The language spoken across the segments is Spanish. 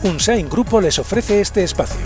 Unsain Grupo les ofrece este espacio.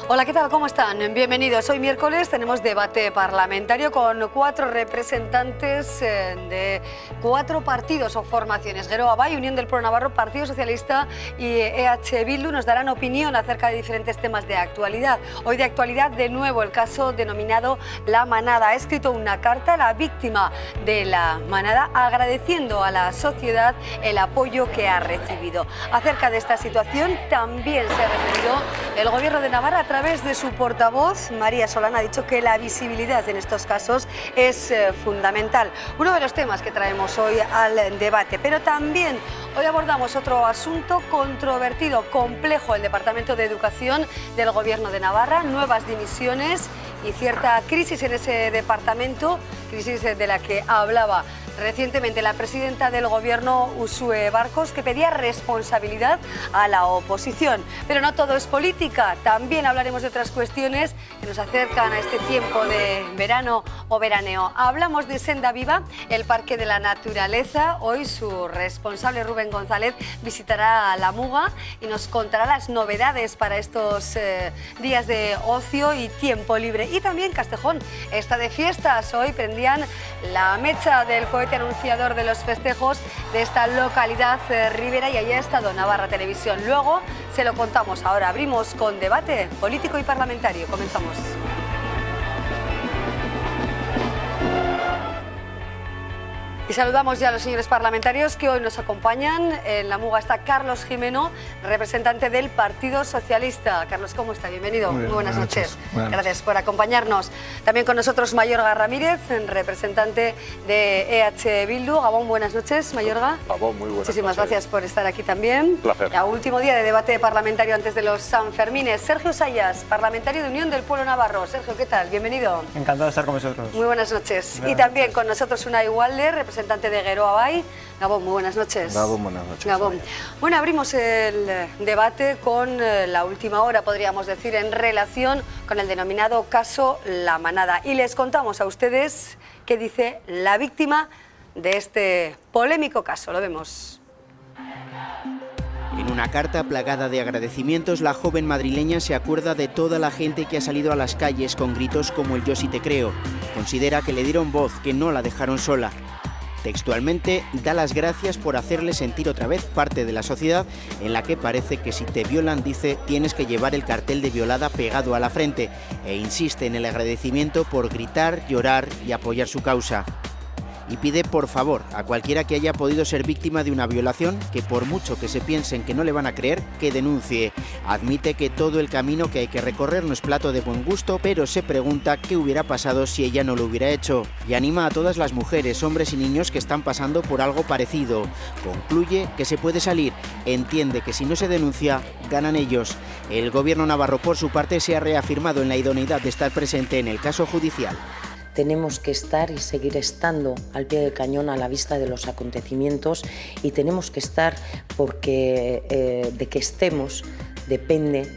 Hola, ¿qué tal? ¿Cómo están? Bienvenidos. Hoy miércoles tenemos debate parlamentario con 4 representantes de 4 partidos o formaciones. Geroa Bai, Unión del Pueblo Navarro, Partido Socialista y EH Bildu nos darán opinión acerca de diferentes temas de actualidad. Hoy de actualidad, de nuevo, el caso denominado La Manada. Ha escrito una carta a la víctima de La Manada agradeciendo a la sociedad el apoyo que ha recibido. Acerca de esta situación también se ha referido el Gobierno de Navarra a través de su portavoz, María Solana, ha dicho que la visibilidad en estos casos es fundamental. Uno de los temas que traemos hoy al debate, pero también hoy abordamos otro asunto controvertido, complejo, el Departamento de Educación del Gobierno de Navarra, nuevas dimisiones y cierta crisis en ese departamento, crisis de la que hablaba recientemente la presidenta del Gobierno, Uxue Barkos, que pedía responsabilidad a la oposición. Pero no todo es política, también hablaremos de otras cuestiones que nos acercan a este tiempo de verano o veraneo. Hablamos de Senda Viva, el Parque de la Naturaleza. Hoy su responsable, Rubén González, visitará la Muga y nos contará las novedades para estos días de ocio y tiempo libre. Y también Castejón está de fiestas. Hoy prendían la mecha del cohete anunciador de los festejos de esta localidad ribera y allí ha estado Navarra Televisión. Luego se lo contamos. Ahora abrimos con debate político y parlamentario. Comenzamos. Y saludamos ya a los señores parlamentarios que hoy nos acompañan. En la Muga está Carlos Jimeno, representante del Partido Socialista. Carlos, ¿cómo está? Bienvenido. Muy buenas noches. Gracias por acompañarnos. También con nosotros Mayorga Ramírez, representante de EH Bildu. Gabón, buenas noches, Mayorga. Gabón, muy buenas Muchísimas noches. gracias por estar aquí también. Placer. El último día de debate parlamentario antes de los Sanfermines. Sergio Sayas, parlamentario de Unión del Pueblo Navarro. Sergio, ¿qué tal? Bienvenido. Encantado de estar con vosotros. Muy buenas noches. Buenas y también noches. con nosotros Unai Walder, representante de Geroa Bai. Gabón, muy buenas noches. Gabón, buenas noches. Gabón. Bueno, abrimos el debate con la última hora, podríamos decir, en relación con el denominado caso La Manada. Y les contamos a ustedes qué dice la víctima de este polémico caso. Lo vemos. En una carta plagada de agradecimientos, la joven madrileña se acuerda de toda la gente que ha salido a las calles con gritos como el "Yo sí te creo". Considera que le dieron voz, que no la dejaron sola. Textualmente, da las gracias por hacerle sentir otra vez parte de la sociedad en la que parece que si te violan, dice, tienes que llevar el cartel de violada pegado a la frente, e insiste en el agradecimiento por gritar, llorar y apoyar su causa. Y pide por favor a cualquiera que haya podido ser víctima de una violación que por mucho que se piensen que no le van a creer, que denuncie. Admite que todo el camino que hay que recorrer no es plato de buen gusto, pero se pregunta qué hubiera pasado si ella no lo hubiera hecho. Y anima a todas las mujeres, hombres y niños que están pasando por algo parecido. Concluye que se puede salir. Entiende que si no se denuncia, ganan ellos. El Gobierno navarro, por su parte, se ha reafirmado en la idoneidad de estar presente en el caso judicial. Tenemos que estar y seguir estando al pie del cañón a la vista de los acontecimientos y tenemos que estar porque de que estemos depende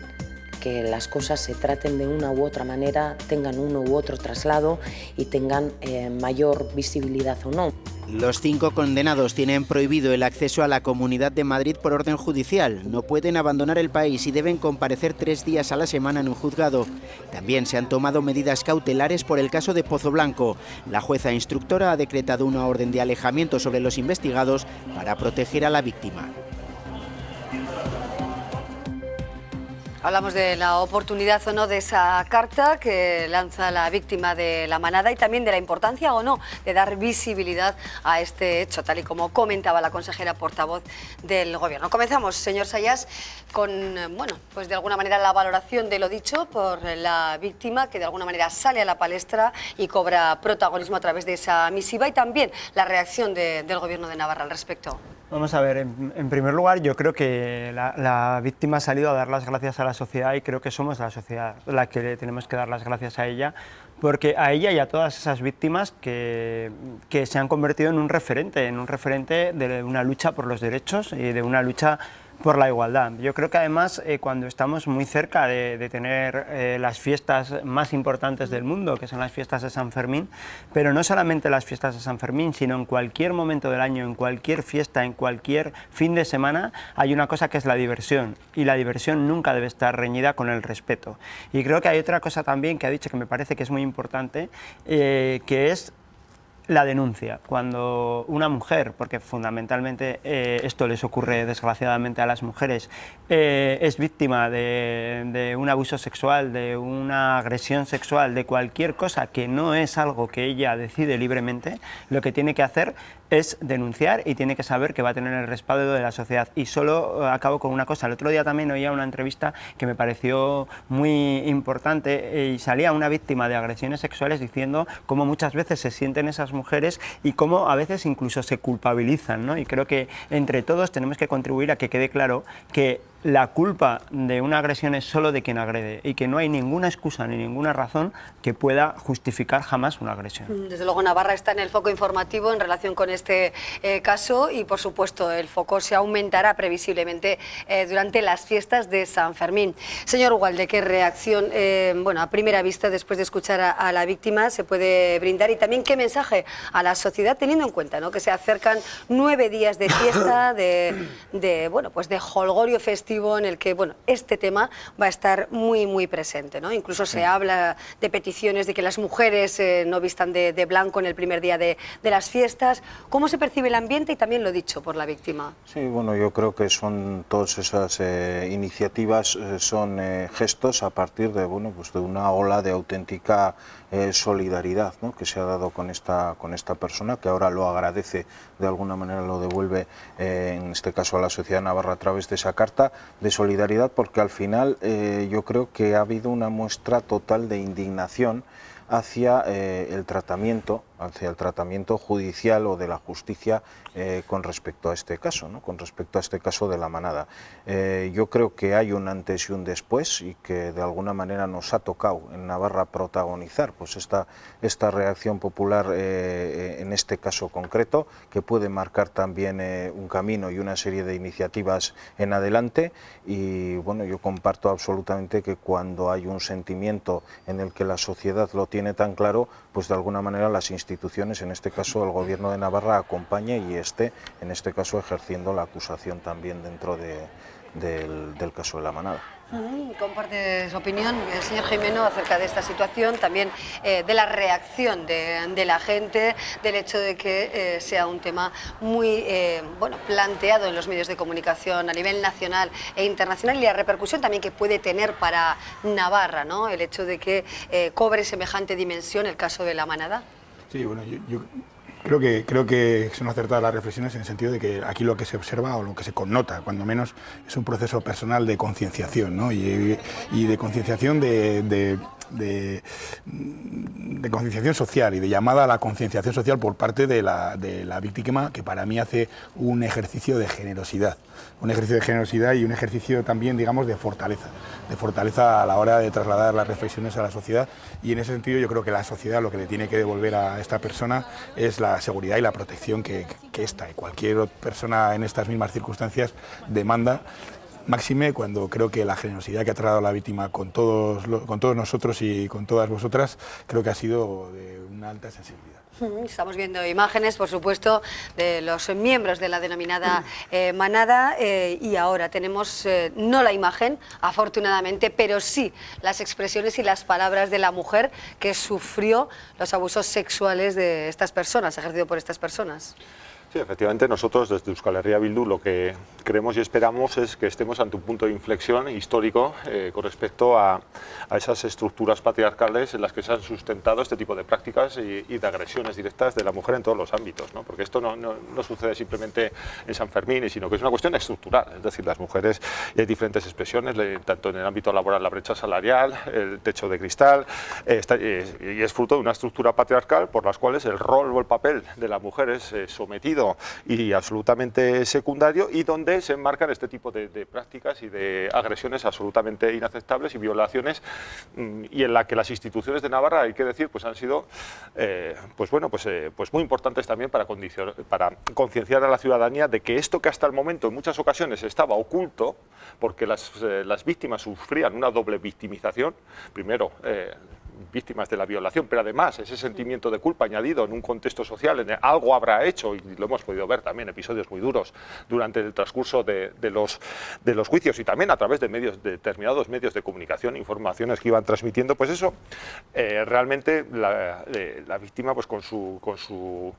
que las cosas se traten de una u otra manera, tengan uno u otro traslado y tengan mayor visibilidad o no. Los 5 condenados tienen prohibido el acceso a la Comunidad de Madrid por orden judicial. No pueden abandonar el país y deben comparecer 3 días a la semana en un juzgado. También se han tomado medidas cautelares por el caso de Pozo Blanco. La jueza instructora ha decretado una orden de alejamiento sobre los investigados para proteger a la víctima. Hablamos de la oportunidad o no de esa carta que lanza la víctima de La Manada y también de la importancia o no de dar visibilidad a este hecho, tal y como comentaba la consejera portavoz del Gobierno. Comenzamos, señor Sayas, con, bueno, pues de alguna manera la valoración de lo dicho por la víctima, que de alguna manera sale a la palestra y cobra protagonismo a través de esa misiva, y también la reacción del Gobierno de Navarra al respecto. Vamos a ver, en primer lugar yo creo que la víctima ha salido a dar las gracias a la sociedad y creo que somos la sociedad la que le tenemos que dar las gracias a ella, porque a ella y a todas esas víctimas que se han convertido en un referente de una lucha por los derechos y de una lucha por la igualdad. Yo creo que además cuando estamos muy cerca de tener las fiestas más importantes del mundo, que son las fiestas de San Fermín, pero no solamente las fiestas de San Fermín, sino en cualquier momento del año, en cualquier fiesta, en cualquier fin de semana, hay una cosa que es la diversión, y la diversión nunca debe estar reñida con el respeto. Y creo que hay otra cosa también que ha dicho que me parece que es muy importante, que es la denuncia. Cuando una mujer, porque fundamentalmente esto les ocurre desgraciadamente a las mujeres, es víctima de un abuso sexual, de una agresión sexual, de cualquier cosa que no es algo que ella decide libremente, lo que tiene que hacer es denunciar y tiene que saber que va a tener el respaldo de la sociedad. Y solo acabo con una cosa. El otro día también oía una entrevista que me pareció muy importante y salía una víctima de agresiones sexuales diciendo cómo muchas veces se sienten esas mujeres y cómo a veces incluso se culpabilizan, ¿no? Y creo que entre todos tenemos que contribuir a que quede claro que la culpa de una agresión es solo de quien agrede y que no hay ninguna excusa ni ninguna razón que pueda justificar jamás una agresión. Desde luego Navarra está en el foco informativo en relación con este caso y por supuesto el foco se aumentará previsiblemente durante las fiestas de San Fermín. Señor Ugalde, ¿qué reacción, bueno, a primera vista después de escuchar a la víctima se puede brindar y también qué mensaje a la sociedad teniendo en cuenta, ¿no?, que se acercan 9 días de fiesta, bueno, pues de jolgorio festivo en el que, bueno, este tema va a estar muy presente, ¿no? Incluso se habla de peticiones de que las mujeres no vistan de blanco en el primer día de las fiestas. ¿Cómo se percibe el ambiente? Y también lo dicho por la víctima. Sí, bueno, yo creo que son todas esas iniciativas, son gestos a partir de, bueno, pues de una ola de auténtica solidaridad, ¿no?, que se ha dado con esta persona, que ahora lo agradece, de alguna manera lo devuelve, en este caso a la sociedad navarra a través de esa carta de solidaridad, porque al final yo creo que ha habido una muestra total de indignación hacia el tratamiento judicial o de la justicia con respecto a este caso, ¿no?, con respecto a este caso de la manada. Yo creo que hay un antes y un después y que de alguna manera nos ha tocado en Navarra protagonizar pues esta reacción popular en este caso concreto, que puede marcar también un camino y una serie de iniciativas en adelante. Y bueno, yo comparto absolutamente que cuando hay un sentimiento en el que la sociedad lo tiene tan claro, pues de alguna manera las instituciones, en este caso el Gobierno de Navarra, acompañe y esté, en este caso, ejerciendo la acusación también dentro del caso de la manada. Comparte su opinión, señor Jimeno, acerca de esta situación, también de la reacción de la gente, del hecho de que sea un tema muy bueno, planteado en los medios de comunicación a nivel nacional e internacional y la repercusión también que puede tener para Navarra, ¿no?, el hecho de que cobre semejante dimensión el caso de la manada. Sí, bueno, yo creo que son acertadas las reflexiones en el sentido de que aquí lo que se observa o lo que se connota, cuando menos, es un proceso personal de concienciación, ¿no?, y de concienciación de concienciación social y de llamada a la concienciación social por parte de la víctima, que para mí hace un ejercicio de generosidad y un ejercicio también, digamos, de fortaleza a la hora de trasladar las reflexiones a la sociedad. Y en ese sentido yo creo que la sociedad lo que le tiene que devolver a esta persona es la seguridad y la protección que esta y cualquier persona en estas mismas circunstancias demanda. Máxime cuando creo que la generosidad que ha trasladado la víctima con todos nosotros y con todas vosotras, creo que ha sido de una alta sensibilidad. Estamos viendo imágenes, por supuesto, de los miembros de la denominada manada y ahora tenemos no la imagen, afortunadamente, pero sí las expresiones y las palabras de la mujer que sufrió los abusos sexuales de estas personas, ejercido por estas personas. Sí, efectivamente, nosotros desde Euskal Herria Bildu lo que creemos y esperamos es que estemos ante un punto de inflexión histórico con respecto a esas estructuras patriarcales en las que se han sustentado este tipo de prácticas y de agresiones directas de la mujer en todos los ámbitos, ¿no? Porque esto no sucede simplemente en San Fermín, sino que es una cuestión estructural, es decir, las mujeres, y hay diferentes expresiones, tanto en el ámbito laboral, la brecha salarial, el techo de cristal, y es fruto de una estructura patriarcal por las cuales el rol o el papel de la mujer es sometido y absolutamente secundario, y donde se enmarcan este tipo de prácticas y de agresiones absolutamente inaceptables y violaciones, y en la que las instituciones de Navarra, hay que decir, pues han sido pues muy importantes también para concienciar a la ciudadanía de que esto que hasta el momento en muchas ocasiones estaba oculto, porque las víctimas sufrían una doble victimización, primero víctimas de la violación, pero además ese sentimiento de culpa añadido en un contexto social, en algo habrá hecho, y lo hemos podido ver también, episodios muy duros durante el transcurso de los juicios, y también a través de determinados medios de comunicación, informaciones que iban transmitiendo, pues eso realmente la víctima, pues con su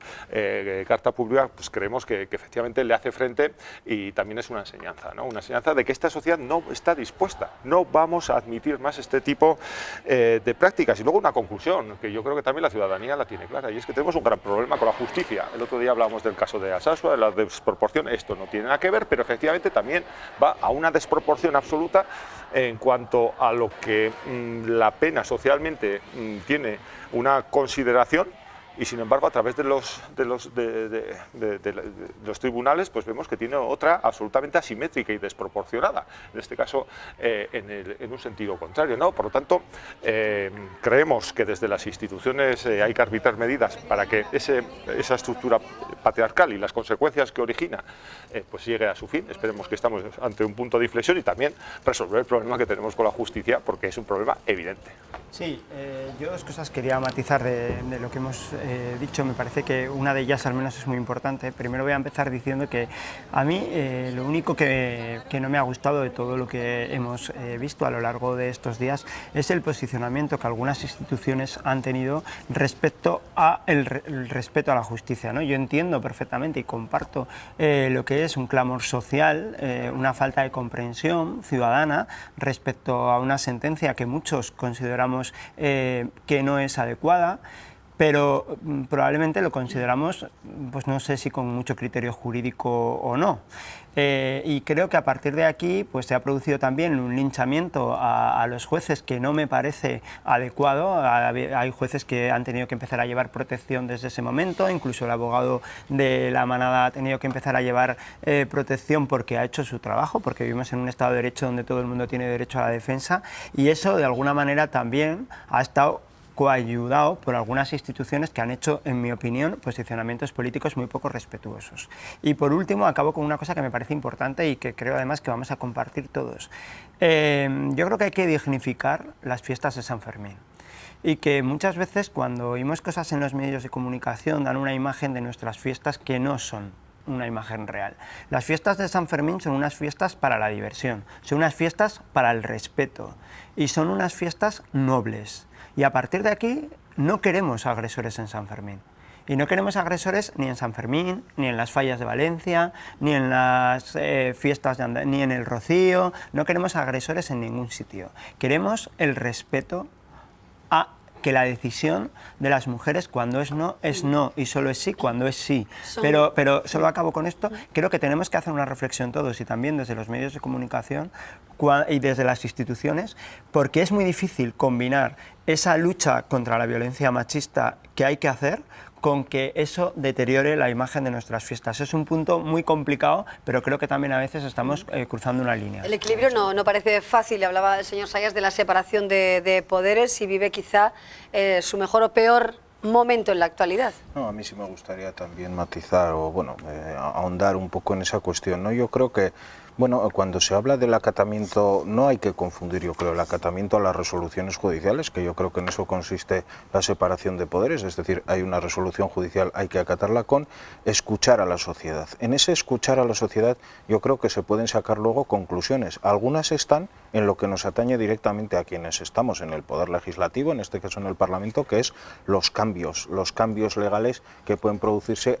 carta pública, pues creemos que efectivamente le hace frente, y también es una enseñanza, ¿no? Una enseñanza de que esta sociedad no está dispuesta, no vamos a admitir más este tipo de prácticas. Y luego una conclusión, que yo creo que también la ciudadanía la tiene clara, y es que tenemos un gran problema con la justicia. El otro día hablábamos del caso de Alsasua, de la desproporción, esto no tiene nada que ver, pero efectivamente también va a una desproporción absoluta en cuanto a lo que la pena socialmente tiene una consideración, y sin embargo a través de los tribunales pues vemos que tiene otra absolutamente asimétrica y desproporcionada, en este caso en un sentido contrario, ¿no? Por lo tanto, creemos que desde las instituciones hay que arbitrar medidas para que esa estructura patriarcal y las consecuencias que origina pues llegue a su fin. Esperemos que estamos ante un punto de inflexión, y también resolver el problema que tenemos con la justicia, porque es un problema evidente. Sí, yo dos cosas quería matizar de lo que hemos dicho. Me parece que una de ellas al menos es muy importante. Primero voy a empezar diciendo que a mí lo único que no me ha gustado de todo lo que hemos visto a lo largo de estos días es el posicionamiento que algunas instituciones han tenido respecto a el respeto a la justicia, ¿no? Yo entiendo perfectamente y comparto lo que es un clamor social, una falta de comprensión ciudadana respecto a una sentencia que muchos consideramos que no es adecuada, pero probablemente lo consideramos, pues no sé si con mucho criterio jurídico o no. Y creo que a partir de aquí pues se ha producido también un linchamiento a los jueces que no me parece adecuado. Hay jueces que han tenido que empezar a llevar protección desde ese momento, incluso el abogado de la manada ha tenido que empezar a llevar protección porque ha hecho su trabajo, porque vivimos en un Estado de Derecho donde todo el mundo tiene derecho a la defensa, y eso de alguna manera también ha estado coayudado por algunas instituciones que han hecho, en mi opinión, posicionamientos políticos muy poco respetuosos. Y por último, acabo con una cosa que me parece importante y que creo además que vamos a compartir todos. Yo creo que hay que dignificar las fiestas de San Fermín, y que muchas veces cuando oímos cosas en los medios de comunicación dan una imagen de nuestras fiestas que no son una imagen real. Las fiestas de San Fermín son unas fiestas para la diversión, son unas fiestas para el respeto, y son unas fiestas nobles. Y a partir de aquí no queremos agresores en San Fermín. Y no queremos agresores ni en San Fermín, ni en las fallas de Valencia, ni en las fiestas ni en el Rocío. No queremos agresores en ningún sitio. Queremos el respeto a que la decisión de las mujeres cuando es no, y solo es sí cuando es sí. Pero solo acabo con esto. Creo que tenemos que hacer una reflexión todos, y también desde los medios de comunicación y desde las instituciones, porque es muy difícil combinar esa lucha contra la violencia machista que hay que hacer con que eso deteriore la imagen de nuestras fiestas. Es un punto muy complicado, pero creo que también a veces estamos cruzando una línea. El equilibrio no parece fácil. Hablaba el señor Sayas de la separación de poderes, y vive quizá su mejor o peor momento en la actualidad. No, a mí sí me gustaría también matizar o ahondar un poco en esa cuestión, ¿no? Yo creo que cuando se habla del acatamiento, no hay que confundir, yo creo, el acatamiento a las resoluciones judiciales, que yo creo que en eso consiste la separación de poderes, es decir, hay una resolución judicial, hay que acatarla, con escuchar a la sociedad. En ese escuchar a la sociedad yo creo que se pueden sacar luego conclusiones. Algunas están en lo que nos atañe directamente a quienes estamos en el Poder Legislativo, en este caso en el Parlamento, que es los cambios legales que pueden producirse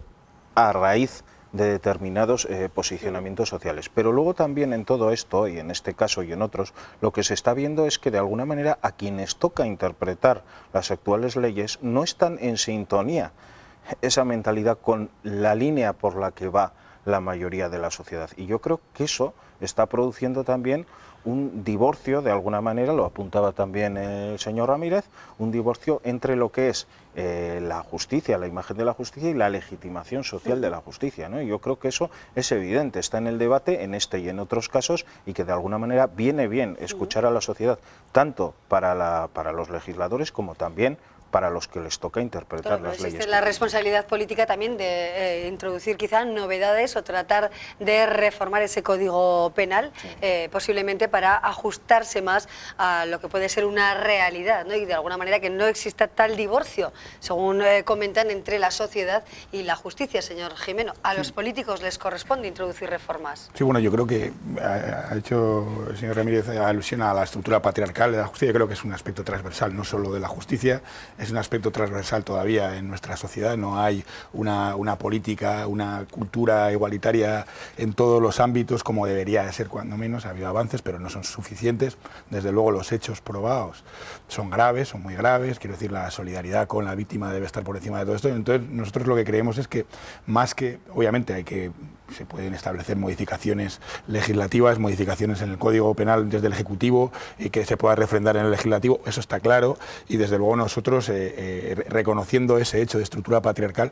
a raíz de determinados posicionamientos sociales. Pero luego también en todo esto, y en este caso y en otros, lo que se está viendo es que de alguna manera a quienes toca interpretar las actuales leyes no están en sintonía esa mentalidad con la línea por la que va la mayoría de la sociedad. Y yo creo que eso está produciendo también un divorcio, de alguna manera, lo apuntaba también el señor Ramírez, un divorcio entre lo que es la justicia, la imagen de la justicia y la legitimación social de la justicia, ¿no? Y yo creo que eso es evidente, está en el debate, en este y en otros casos, y que de alguna manera viene bien escuchar a la sociedad, tanto para los legisladores como también para los que les toca interpretar las leyes. Existe la responsabilidad política también de introducir quizá novedades o tratar de reformar ese código penal, posiblemente para ajustarse más a lo que puede ser una realidad, ¿no? Y de alguna manera que no exista tal divorcio, según comentan, entre la sociedad y la justicia, señor Jimeno. A los políticos les corresponde introducir reformas. Sí, bueno, yo creo que ha hecho el señor Ramírez alusión a la estructura patriarcal de la justicia. Yo creo que es un aspecto transversal, no solo de la justicia, es un aspecto transversal todavía en nuestra sociedad. No hay una política, una cultura igualitaria en todos los ámbitos como debería de ser, cuando menos. Ha habido avances, pero no son suficientes. Desde luego los hechos probados son graves, son muy graves. Quiero decir, la solidaridad con la víctima debe estar por encima de todo esto. Entonces, nosotros lo que creemos es que, más que, obviamente, se pueden establecer modificaciones legislativas, modificaciones en el Código Penal desde el Ejecutivo y que se pueda refrendar en el Legislativo, eso está claro, y desde luego nosotros, reconociendo ese hecho de estructura patriarcal,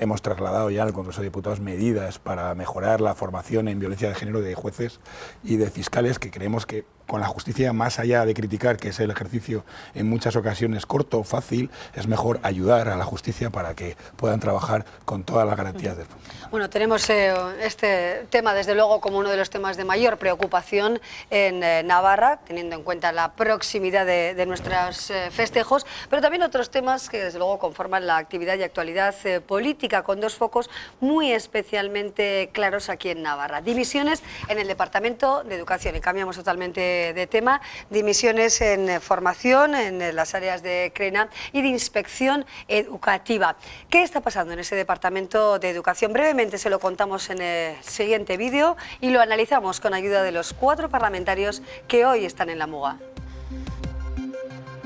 hemos trasladado ya al Congreso de Diputados medidas para mejorar la formación en violencia de género de jueces y de fiscales, que creemos que con la justicia, más allá de criticar, que es el ejercicio en muchas ocasiones corto, fácil, es mejor ayudar a la justicia para que puedan trabajar con todas las garantías del mundo. Bueno, tenemos este tema, desde luego, como uno de los temas de mayor preocupación en Navarra, teniendo en cuenta la proximidad de nuestros festejos, pero también otros temas que, desde luego, conforman la actividad y actualidad política, con dos focos muy especialmente claros aquí en Navarra. Dimisiones en el Departamento de Educación, y cambiamos totalmente de tema, dimisiones en formación, en las áreas de CRENA y de inspección educativa. ¿Qué está pasando en ese Departamento de Educación? Brevemente se lo contamos en el siguiente vídeo y lo analizamos con ayuda de los 4 parlamentarios que hoy están en la Muga.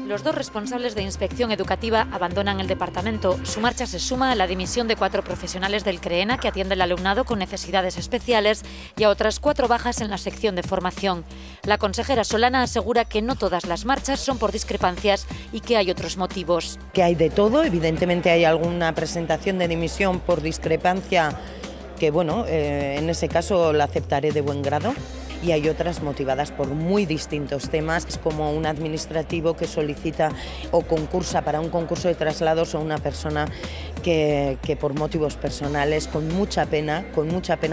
Los 2 responsables de inspección educativa abandonan el departamento. Su marcha se suma a la dimisión de 4 profesionales del CREENA que atiende al alumnado con necesidades especiales y a otras 4 bajas en la sección de formación. La consejera Solana asegura que no todas las marchas son por discrepancias y que hay otros motivos. Que hay de todo, evidentemente hay alguna presentación de dimisión por discrepancia que, bueno, en ese caso la aceptaré de buen grado. Y hay otras motivadas por muy distintos temas, es como un administrativo que solicita o concursa para un concurso de traslados a una persona que por motivos personales, con mucha pena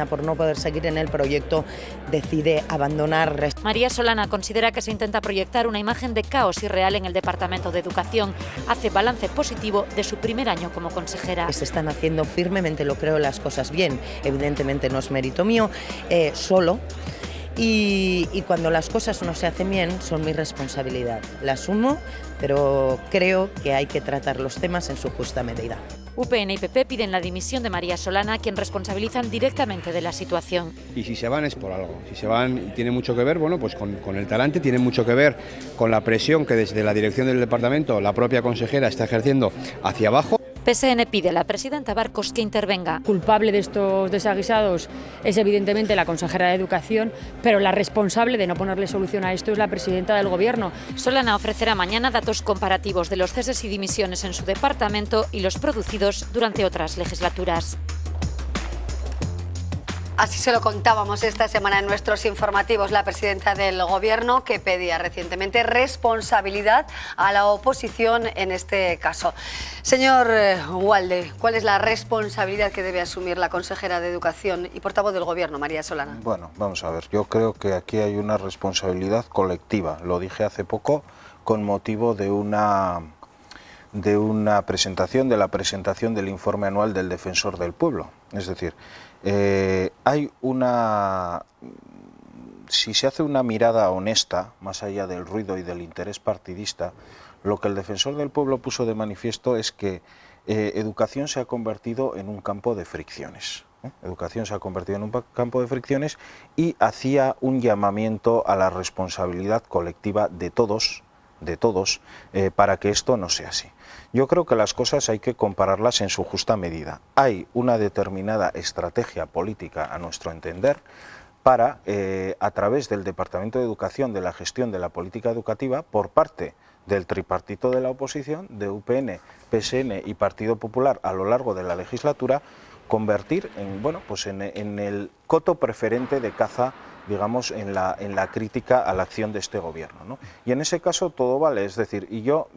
por no poder seguir en el proyecto, decide abandonar. María Solana considera que se intenta proyectar una imagen de caos irreal en el Departamento de Educación. Hace balance positivo de su primer año como consejera. Se están haciendo firmemente, lo creo, las cosas bien. Evidentemente no es mérito mío, solo. Y cuando las cosas no se hacen bien, son mi responsabilidad. La asumo, pero creo que hay que tratar los temas en su justa medida. UPN y PP piden la dimisión de María Solana, a quien responsabilizan directamente de la situación. Y si se van es por algo. Si se van, tiene mucho que ver, bueno, pues con el talante, tiene mucho que ver con la presión que desde la dirección del departamento la propia consejera está ejerciendo hacia abajo. PSN pide a la presidenta Barcos que intervenga. Culpable de estos desaguisados es evidentemente la consejera de Educación, pero la responsable de no ponerle solución a esto es la presidenta del Gobierno. Solana ofrecerá mañana datos comparativos de los ceses y dimisiones en su departamento y los producidos durante otras legislaturas. Así se lo contábamos esta semana en nuestros informativos, la presidenta del Gobierno, que pedía recientemente responsabilidad a la oposición en este caso. Señor Ugalde, ¿cuál es la responsabilidad que debe asumir la consejera de Educación y portavoz del Gobierno, María Solana? Bueno, vamos a ver, yo creo que aquí hay una responsabilidad colectiva. Lo dije hace poco con motivo de la presentación del informe anual del Defensor del Pueblo. Es decir, si se hace una mirada honesta, más allá del ruido y del interés partidista, lo que el Defensor del Pueblo puso de manifiesto es que educación se ha convertido en un campo de fricciones. Educación se ha convertido en un campo de fricciones y hacía un llamamiento a la responsabilidad colectiva de todos, para que esto no sea así. Yo creo que las cosas hay que compararlas en su justa medida. Hay una determinada estrategia política, a nuestro entender, para, a través del Departamento de Educación, de la gestión de la política educativa, por parte del tripartito de la oposición, de UPN, PSN y Partido Popular a lo largo de la legislatura, convertir en el coto preferente de caza, digamos, en la crítica a la acción de este gobierno, ¿no? Y en ese caso todo vale, es decir, y yo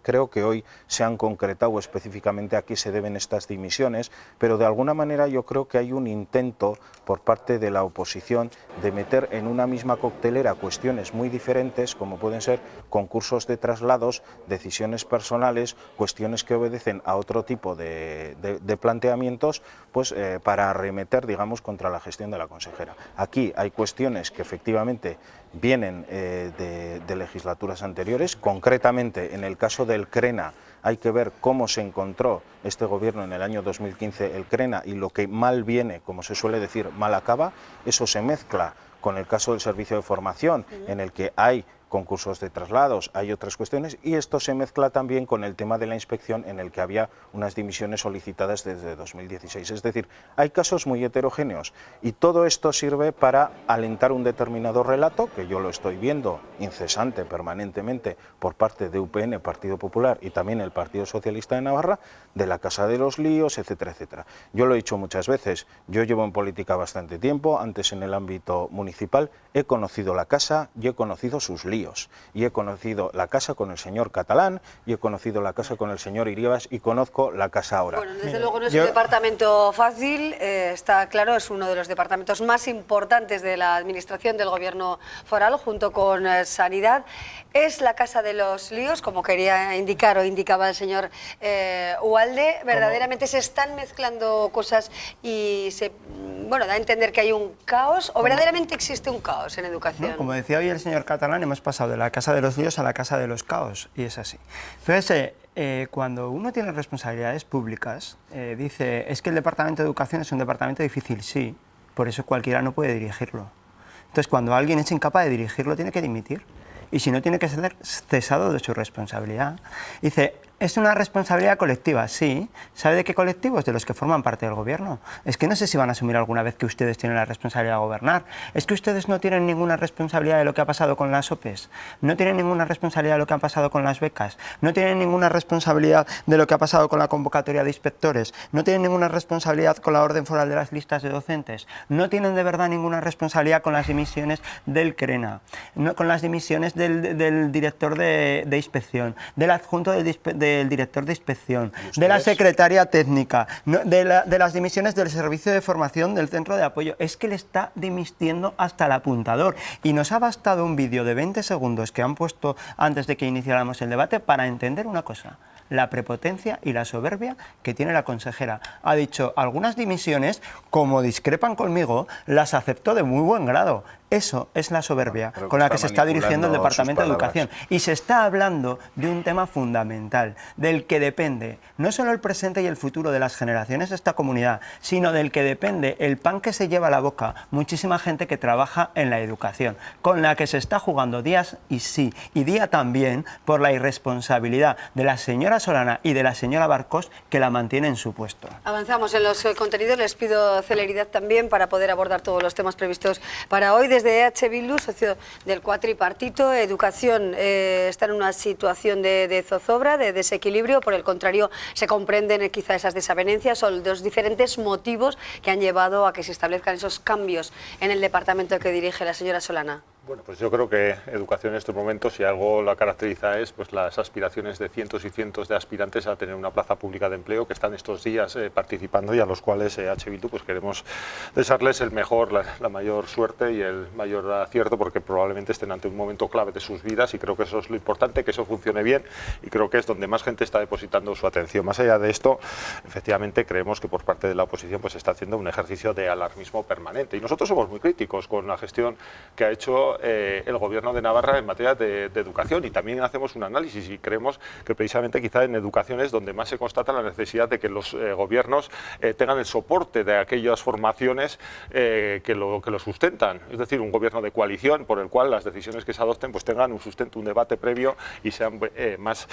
creo que hoy se han concretado específicamente a qué se deben estas dimisiones, pero de alguna manera yo creo que hay un intento por parte de la oposición de meter en una misma coctelera cuestiones muy diferentes, como pueden ser concursos de traslados, decisiones personales, cuestiones que obedecen a otro tipo de planteamientos, pues para arremeter, digamos, contra la gestión de la consejera. Aquí hay cuestiones que efectivamente vienen de legislaturas anteriores, concretamente en el caso del CRENA hay que ver cómo se encontró este gobierno en el año 2015 el CRENA y lo que mal viene, como se suele decir, mal acaba. Eso se mezcla con el caso del servicio de formación, en el que hay concursos de traslados, hay otras cuestiones, y esto se mezcla también con el tema de la inspección, en el que había unas dimisiones solicitadas desde 2016. Es decir, hay casos muy heterogéneos y todo esto sirve para alentar un determinado relato, que yo lo estoy viendo incesante, permanentemente, por parte de UPN, Partido Popular y también el Partido Socialista de Navarra, de la Casa de los Líos, etcétera, etcétera. Yo lo he dicho muchas veces, yo llevo en política bastante tiempo, antes en el ámbito municipal, he conocido la Casa y he conocido sus líos. Y he conocido la casa con el señor Catalán, y he conocido la casa con el señor Iriebas, y conozco la casa ahora. Bueno, desde luego no es un departamento fácil, está claro, es uno de los departamentos más importantes de la administración del gobierno foral, junto con Sanidad. Es la casa de los líos, como quería indicar o indicaba el señor Ugalde. Verdaderamente se están mezclando cosas y da a entender que hay un caos, o verdaderamente existe un caos en educación. No, como decía hoy el señor Catalán, hemos pasado de la casa de los líos a la casa de los caos, y es así. Fíjese, cuando uno tiene responsabilidades públicas, dice, es que el Departamento de Educación es un departamento difícil, sí, por eso cualquiera no puede dirigirlo. Entonces, cuando alguien es incapaz de dirigirlo, tiene que dimitir, y si no, tiene que ser cesado de su responsabilidad. Dice, es una responsabilidad colectiva, sí. ¿Sabe de qué colectivos? De los que forman parte del gobierno. Es que no sé si van a asumir alguna vez que ustedes tienen la responsabilidad de gobernar. Es que ustedes no tienen ninguna responsabilidad de lo que ha pasado con las OPEs, no tienen ninguna responsabilidad de lo que ha pasado con las becas, no tienen ninguna responsabilidad de lo que ha pasado con la convocatoria de inspectores, no tienen ninguna responsabilidad con la orden foral de las listas de docentes, no tienen de verdad ninguna responsabilidad con las dimisiones del CRENA, con las dimisiones del director de inspección, del adjunto del director de inspección, de la secretaria técnica, de las dimisiones del servicio de formación del centro de apoyo. Es que le está dimitiendo hasta el apuntador. Y nos ha bastado un vídeo de 20 segundos que han puesto antes de que iniciáramos el debate para entender una cosa: la prepotencia y la soberbia que tiene la consejera. Ha dicho, algunas dimisiones, como discrepan conmigo, las acepto de muy buen grado. Eso es la soberbia con la que se está dirigiendo el Departamento de Educación. Y se está hablando de un tema fundamental, del que depende no solo el presente y el futuro de las generaciones de esta comunidad, sino del que depende el pan que se lleva a la boca muchísima gente que trabaja en la educación, con la que se está jugando días y sí, y día también, por la irresponsabilidad de la señora Solana y de la señora Barcos, que la mantiene en su puesto. Avanzamos en los contenidos, les pido celeridad también para poder abordar todos los temas previstos para hoy. Desde EH Bildu, socio del cuatripartito, Educación está en una situación de zozobra, de desequilibrio. Por el contrario, se comprenden quizá esas desavenencias o los diferentes motivos que han llevado a que se establezcan esos cambios en el departamento que dirige la señora Solana. Bueno, pues yo creo que educación en estos momentos, si algo la caracteriza, es pues las aspiraciones de cientos y cientos de aspirantes a tener una plaza pública de empleo que están estos días participando, y a los cuales EH Bildu pues queremos desearles la mayor suerte y el mayor acierto, porque probablemente estén ante un momento clave de sus vidas, y creo que eso es lo importante, que eso funcione bien, y creo que es donde más gente está depositando su atención. Más allá de esto, efectivamente creemos que por parte de la oposición pues se está haciendo un ejercicio de alarmismo permanente, y nosotros somos muy críticos con la gestión que ha hecho hecho el Gobierno de Navarra en materia de educación, y también hacemos un análisis y creemos que precisamente quizá en educación es donde más se constata la necesidad de que los gobiernos tengan el soporte de aquellas formaciones que lo sustentan, es decir, un gobierno de coalición por el cual las decisiones que se adopten pues tengan un sustento, un debate previo y sean más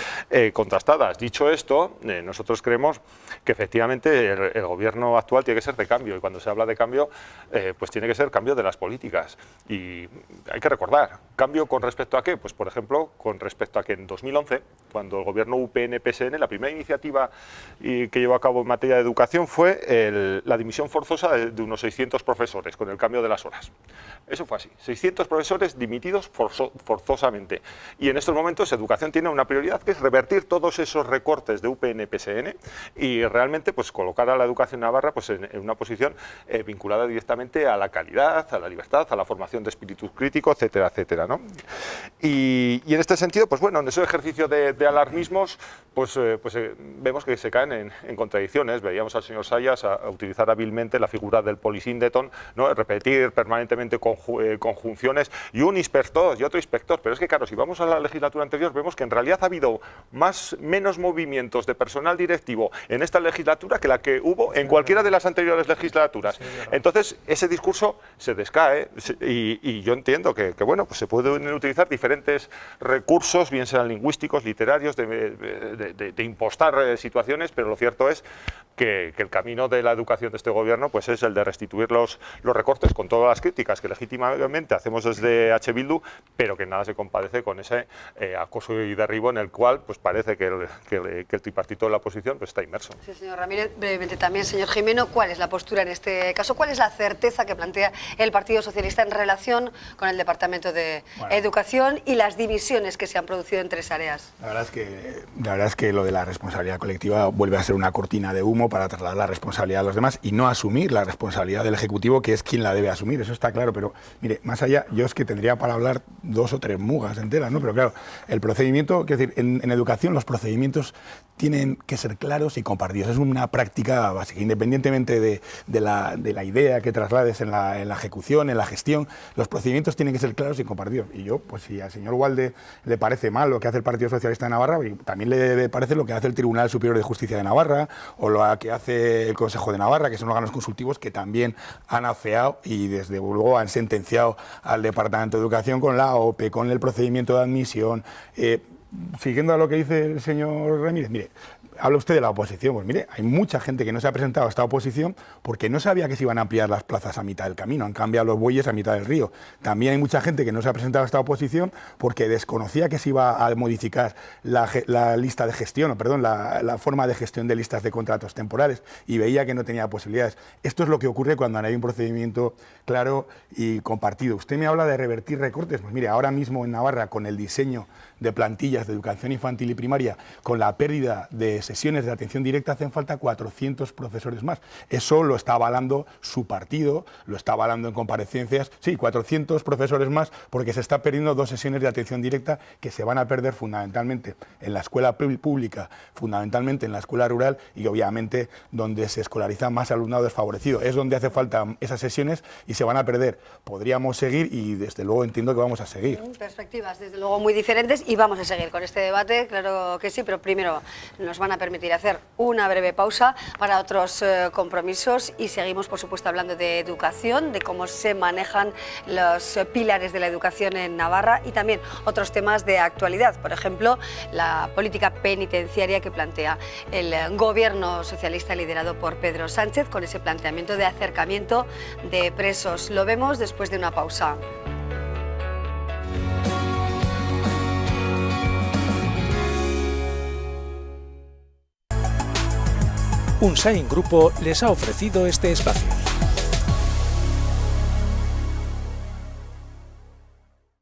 contrastadas. Dicho esto, nosotros creemos que efectivamente el gobierno actual tiene que ser de cambio, y cuando se habla de cambio pues tiene que ser cambio de las políticas, y hay que recordar, ¿cambio con respecto a qué? Pues por ejemplo, con respecto a que en 2011, cuando el gobierno UPN-PSN, la primera iniciativa que llevó a cabo en materia de educación fue la dimisión forzosa de unos 600 profesores con el cambio de las horas. Eso fue así, 600 profesores dimitidos forzosamente. Y en estos momentos educación tiene una prioridad, que es revertir todos esos recortes de UPN-PSN y realmente pues colocar a la educación navarra pues en una posición vinculada directamente a la calidad, a la libertad, a la formación de espíritu crítico, etcétera, etcétera, ¿no? Y en este sentido, pues bueno, en ese ejercicio de alarmismos, pues vemos que se caen en contradicciones. Veíamos al señor Sayas a utilizar hábilmente la figura del polisindeton, ¿no? Repetir permanentemente conjunciones, y un inspector y otro inspector, pero es que claro, si vamos a la legislatura anterior, vemos que en realidad ha habido menos movimientos de personal directivo en esta legislatura que la que hubo en cualquiera de las anteriores legislaturas. Entonces, ese discurso se descae, y yo entiendo que bueno, pues se pueden utilizar diferentes recursos, bien sean lingüísticos, literarios, de impostar situaciones, pero lo cierto es que el camino de la educación de este gobierno pues es el de restituir los recortes, con todas las críticas que legítimamente hacemos desde H. Bildu, pero que nada se compadece con ese acoso y derribo en el cual pues parece que el tripartito de la oposición pues está inmerso. Sí, señor Ramírez, brevemente también, señor Jimeno, ¿cuál es la postura en este caso? ¿Cuál es la certeza que plantea el Partido Socialista en relación con el Departamento de Educación y las divisiones que se han producido en tres áreas? La verdad es que lo de la responsabilidad colectiva vuelve a ser una cortina de humo para trasladar la responsabilidad a los demás y no asumir la responsabilidad del Ejecutivo, que es quien la debe asumir, eso está claro, pero mire, más allá, yo es que tendría para hablar 2 o 3 mugas enteras, ¿no? Pero claro, el procedimiento, quiero decir, en educación los procedimientos tienen que ser claros y compartidos, es una práctica básica, independientemente de la idea que traslades en la ejecución, en la gestión, los procedimientos tienen que ser claros y compartidos. Y yo, pues si al señor Walde le parece mal lo que hace el Partido Socialista de Navarra, también le parece lo que hace el Tribunal Superior de Justicia de Navarra o lo que hace el Consejo de Navarra, que son órganos consultivos que también han afeado y desde luego han sentenciado al Departamento de Educación con la OPE, con el procedimiento de admisión. Siguiendo a lo que dice el señor Ramírez, mire, habla usted de la oposición, pues mire, hay mucha gente que no se ha presentado a esta oposición porque no sabía que se iban a ampliar las plazas a mitad del camino, han cambiado los bueyes a mitad del río. También hay mucha gente que no se ha presentado a esta oposición porque desconocía que se iba a modificar la lista de gestión, o perdón, la forma de gestión de listas de contratos temporales y veía que no tenía posibilidades. Esto es lo que ocurre cuando no hay un procedimiento claro y compartido. Usted me habla de revertir recortes, pues mire, ahora mismo en Navarra, con el diseño de plantillas de educación infantil y primaria, con la pérdida de sesiones de atención directa, hacen falta 400 profesores más. Eso lo está avalando su partido, lo está avalando en comparecencias. Sí, 400 profesores más, porque se está perdiendo 2 sesiones de atención directa que se van a perder fundamentalmente en la escuela pública, fundamentalmente en la escuela rural y obviamente donde se escolariza más alumnado desfavorecido. Es donde hace falta esas sesiones y se van a perder. Podríamos seguir y desde luego entiendo que vamos a seguir. Perspectivas desde luego muy diferentes y vamos a seguir con este debate, claro que sí, pero primero nos van a permitir hacer una breve pausa para otros compromisos y seguimos, por supuesto, hablando de educación, de cómo se manejan los pilares de la educación en Navarra y también otros temas de actualidad, por ejemplo, la política penitenciaria que plantea el gobierno socialista liderado por Pedro Sánchez con ese planteamiento de acercamiento de presos. Lo vemos después de una pausa. Unsain Grupo les ha ofrecido este espacio.